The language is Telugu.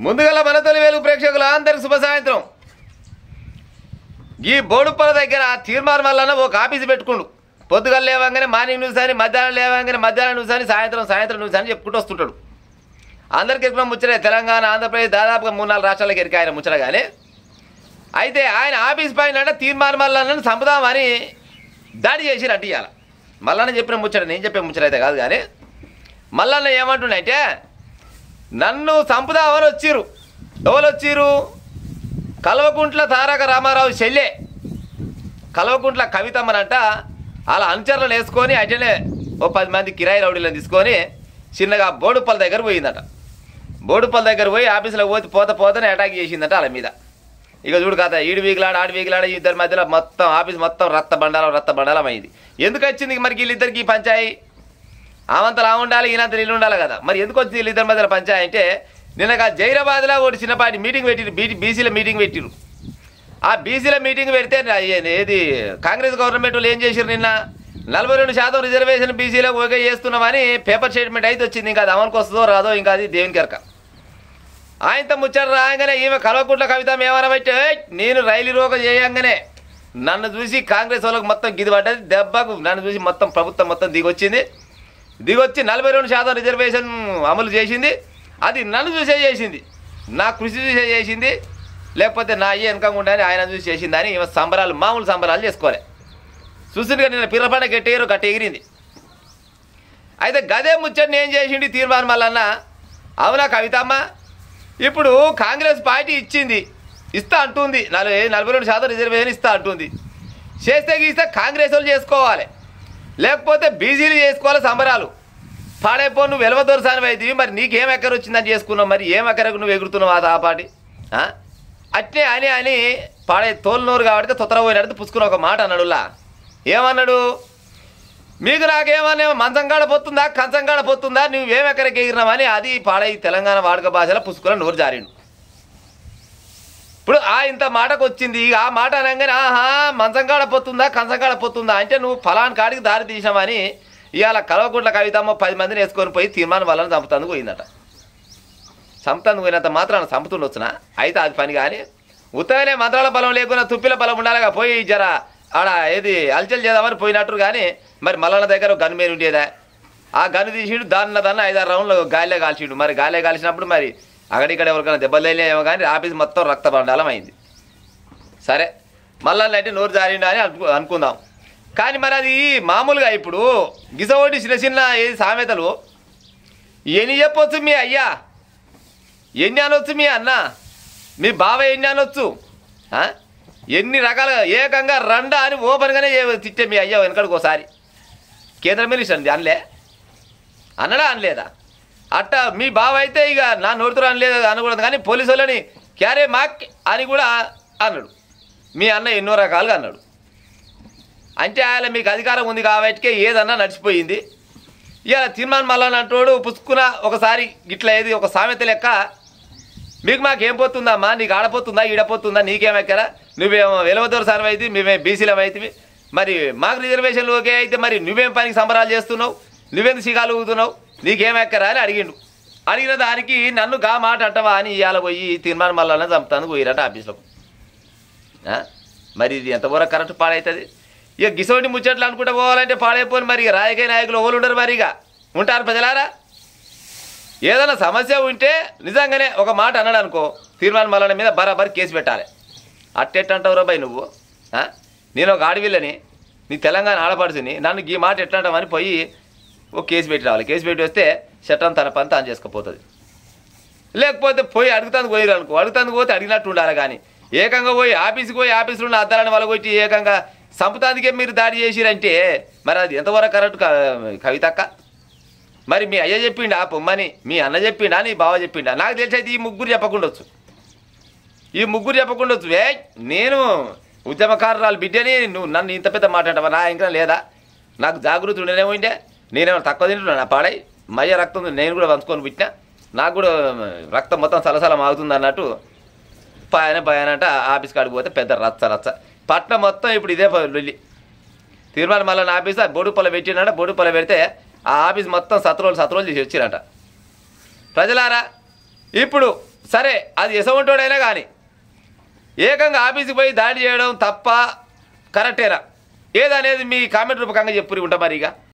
ముందుగల మన తొలి వెలుగు ప్రేక్షకులు అందరికి శుభ సాయంత్రం. ఈ బోడుపల దగ్గర తీర్మానం వల్ల ఒక ఆఫీసు పెట్టుకుండు. పొద్దుగల లేవంగానే మార్నింగ్ న్యూస్ అని, మధ్యాహ్నం లేవంగానే మధ్యాహ్నం న్యూస్ అని, సాయంత్రం న్యూస్ అని చెప్పుకుంటూ వస్తుంటాడు. అందరికి ఎరికిన ముచ్చటే. తెలంగాణ, ఆంధ్రప్రదేశ్ దాదాపుగా 3-4 రాష్ట్రాలకు ఎరిక ఆయన ముచ్చటగానే. అయితే ఆయన ఆఫీస్ పైన తీర్మానం వల్ల చంపుదామని దాడి చేసి రట్టియాల. మల్లన్న చెప్పిన ముచ్చట, నేను చెప్పే ముచ్చట అయితే కాదు. కానీ మల్లన్న ఏమంటుండంటే, నన్ను చంపుదామని వచ్చిర్రు. ఎవరు వచ్చిర్రు? కల్వకుంట్ల తారక రామారావు చెల్లె కల్వకుంట్ల కవితమ్మనంట అలా అనుచరులను వేసుకొని అటనే ఓ 10 మంది కిరాయి రౌడీలను తీసుకొని చిన్నగా బోడుపల్ దగ్గర పోయిందట. బోడుపల్ దగ్గర పోయి ఆఫీసులో పోతనే అటాక్ చేసిందట వాళ్ళ మీద. ఇక చూడు కథ, ఈడు వీగులాడ ఆడు వీగులాడ, ఇద్దరి మధ్యలో మొత్తం ఆఫీస్ మొత్తం రక్త బండాలం అయింది. ఎందుకు వచ్చింది మరి వీళ్ళిద్దరికి పంచాయి? ఆమంతలు ఉండాలి, ఈయనంతలు ఇల్లు ఉండాలి కదా. మరి ఎందుకు వచ్చింది వీళ్ళిద్దరి మధ్యలో పంచాయి అంటే, నిన్నగా జైరాబాద్లో ఒకటి చిన్నపాటి మీటింగ్ పెట్టిరు. బీసీల మీటింగ్ పెట్టిరు. ఆ బీసీల మీటింగ్ పెడితే ఏది కాంగ్రెస్ గవర్నమెంట్ వాళ్ళు ఏం చేశారు? నిన్న 42% రిజర్వేషన్ బీసీలకు ఓకే చేస్తున్నామని పేపర్ స్టేట్మెంట్ అయితే వచ్చింది. ఇంకా అది అమలుకు వస్తుందో రాదో ఇంకా అది దేవునికి ఎరక. ఆయనతో ముచ్చట రాగానే ఈమె కల్వకుంట్ల కవిత ఏమనబట్టే, నేను రైలు రోగ చేయంగానే నన్ను చూసి కాంగ్రెస్ వాళ్ళకు మొత్తం గిది పడ్డది. దెబ్బకు నన్ను చూసి మొత్తం ప్రభుత్వం మొత్తం దిగొచ్చి 42% రిజర్వేషన్ అమలు చేసింది. అది నన్ను చూసే చేసింది, నా కృషి చూసే చేసింది, లేకపోతే నా అయ్యే వెనకంగా ఉండని ఆయన చూసి చేసిందని ఈమె సంబరాలు, మామూలు సంబరాలు చేసుకోవాలి. చూసిందిగా నిన్న పిర్రపండ గట్ట ఎగిరింది. అయితే గదే ముచ్చట్ని ఏం చేసింది తీర్మానం వల్లన్న? అవునా కవితమ్మ, ఇప్పుడు కాంగ్రెస్ పార్టీ ఇస్తా అంటుంది, 42% రిజర్వేషన్ ఇస్తా అంటుంది. చేస్తే కాంగ్రెస్ వాళ్ళు చేసుకోవాలి, లేకపోతే బీసీలు చేసుకోవాలి సంబరాలు. పాడైపో, నువ్వు వెలవదొరసాని అయితే మరి నీకేం ఎక్కర వచ్చిందని చేసుకున్నావు. మరి ఏం ఎక్కరకు నువ్వు ఎగురుతున్నావు ఆ పార్టీ? అట్నే అని పాడే తోలునోరు కాబట్టి తొత్తర పోయినట్టు పుచ్చుకున్న ఒక మాట అన్నాడులా. ఏమన్నాడు? మీకు నాకేమన్నా మంచంగాడ పోతుందా కంచంగాడ పోతుందా, నువ్వేం ఎక్కడికి ఎగిరినావని అది పాడై తెలంగాణ వాడుక భాషలో పుచ్చుకున్న నోరు జారిండు. ఇప్పుడు ఇంత మాటకు వచ్చింది. ఇక ఆ మాట అనగానే మంచంగాడ పోతుందా కంచంగాడ పోతుందా అంటే నువ్వు ఫలాన్ కాడికి దారి తీసామని ఇవాళ కల్వకుంట్ల కవితమ్మ 10 మందిని వేసుకొని పోయి తీర్మానం వల్ల చంపుతందుకు పోయిందట. చంపుతందుకు పోయినంత మాత్రాన చంపుతుండొచ్చునా? అయితే అది పని. కానీ ఉత్తగానే మంత్రాల బలం లేకుండా తుప్పిల బలం ఉండాలిగా. పోయి జర ఆడ ఏది అల్చల్ చేద్దామని పోయినట్టు. కానీ మరి మల్లన్న దగ్గర గన్ను మీద ఉండేదా? ఆ గన్ను తీసిండు, దాన్న 5-6 రౌండ్లు గాలిలో కాల్చిండు. మరి గాలిలో కాల్చినప్పుడు మరి అక్కడిక్కడ ఎవరికైనా దెబ్బలు తగిలేమో కానీ ఆఫీస్ మొత్తం రక్త బండాలం అయింది. సరే, మల్లన్న అంటే నోరు జారిండు అని అనుకుందాం. కానీ మరి అది మామూలుగా ఇప్పుడు గిసోటి చిన్న ఏది సామెతలు ఎన్ని చెప్పొచ్చు? మీ అయ్యా ఎన్ని అనొచ్చు, మీ అన్న మీ బావ ఎన్ని అనొచ్చు, ఎన్ని రకాలుగా ఏకంగా రండా అని ఓపెన్గానే తిట్టే మీ అయ్యా వెనకడికి ఒకసారి కేంద్ర మినిస్టర్ అండి అన్నడా అనలేదా? అట్ట మీ బావ అయితే ఇక నా నోడుతురు అనలేదు అనకూడదు. కానీ పోలీసు వాళ్ళని క్యారే మాక్ అని కూడా అన్నాడు. మీ అన్న ఎన్నో రకాలుగా అన్నాడు. అంటే ఆయన మీకు అధికారం ఉంది కాబట్టి ఏదన్నా నడిచిపోయింది. ఇవాళ తీర్మానం మల్లన్న అంటోడు పుచ్చుకున్న ఒకసారి ఇట్లా ఏది ఒక సామెత లెక్క, మీకు మాకేం పోతుందమ్మా, నీకు ఆడపోతుందా ఈడపోతుందా, నీకేమెక్కరా, నువ్వేమో వెలవదొరసారి అయితే మేమేం బీసీలం అయితే మరి మాకు రిజర్వేషన్లు ఓకే అయితే మరి నువ్వేం పనికి సంబరాలు చేస్తున్నావు, నువ్వెందుకు సిగాలు ఊగుతున్నావు, నీకేమెక్కరా అని అడిగిన దానికి నన్ను గా మాట అంటవా అని ఇవాళ పోయి తీర్మానం మల్లన్న చంపుతాను పోయిరట ఆఫీస్లోకి. మరి ఇది ఎంతవరకు కరెక్ట్ పాడవుతుంది? ఇక గిసోటి ముచ్చట్లు అనుకుంటూ పోవాలంటే పాడైపోయి మరి రాజకీయ నాయకులు ఓళ్ళు ఉండరు. మరి ఇక ఉంటారు ప్రజలారా. ఏదైనా సమస్య ఉంటే నిజంగానే ఒక మాట అన్నాడు అనుకో, తీర్మానం మల్లన్న మీద బరాబర్ కేసు పెట్టాలి. అట్టెట్టంటావు రాబాయి నువ్వు? నేను ఒక ఆడవిల్లని, నీ తెలంగాణ ఆడపడుచుని, నన్ను ఈ మాట ఎట్టంటామని పోయి ఒక కేసు పెట్టి రావాలి. కేసు పెట్టి వస్తే చట్టం తన పని తాను చేసుకుపోతుంది. లేకపోతే పోయి అడుగుతాను పోయిరు అనుకో, అడుగుతాను పోతే అడిగినట్టు ఉండాలి. కానీ ఏకంగా పోయి ఆఫీసులో ఉన్న అద్దాలని వలగొట్టి ఏకంగా సంపుతానికే మీరు దాడి చేసిరంటే మరి అది ఎంతవరకు కరెక్ట్ కవితక్క? మరి మీ అయ్య చెప్పిండా పొమ్మని, మీ అన్న చెప్పిండా, నీ బావ చెప్పిండా? నాకు తెలిసి అయితే ఈ ముగ్గురు చెప్పకుండొచ్చు. నేను ఉద్యమకారురాలు బిడ్డని నువ్వు నన్ను ఇంత పెద్ద మాట అంటావా? నా ఇంకా లేదా? నాకు జాగృతి ఉండేనేమో ఉంటే నేనేమో తక్కువ తింటున్నా. నా పాడై మయ్య రక్తం నేను కూడా పంచుకొని పుట్టినా, నాకు కూడా రక్తం మొత్తం సలసలం ఆగుతుంది అన్నట్టు పయనంట. ఆఫీస్ కాడికి పోతే పెద్ద రచ్చ పట్నం మొత్తం ఇప్పుడు ఇదే లొల్లి. తీర్మానం మల్లన్న ఆఫీస్ బోడుపల్ల పెట్టినట. బోడుపల్ల పెడితే ఆ ఆఫీస్ మొత్తం సత్రోలు చేసి వచ్చిరంట. ప్రజలారా, ఇప్పుడు సరే అది ఎసవంటోడైనా కానీ ఏకంగా ఆఫీస్కి పోయి దాడి చేయడం తప్ప కరెక్టేనా ఏదనేది మీ కామెంట్ రూపకంగా చెప్పుకుంటా మరి ఇక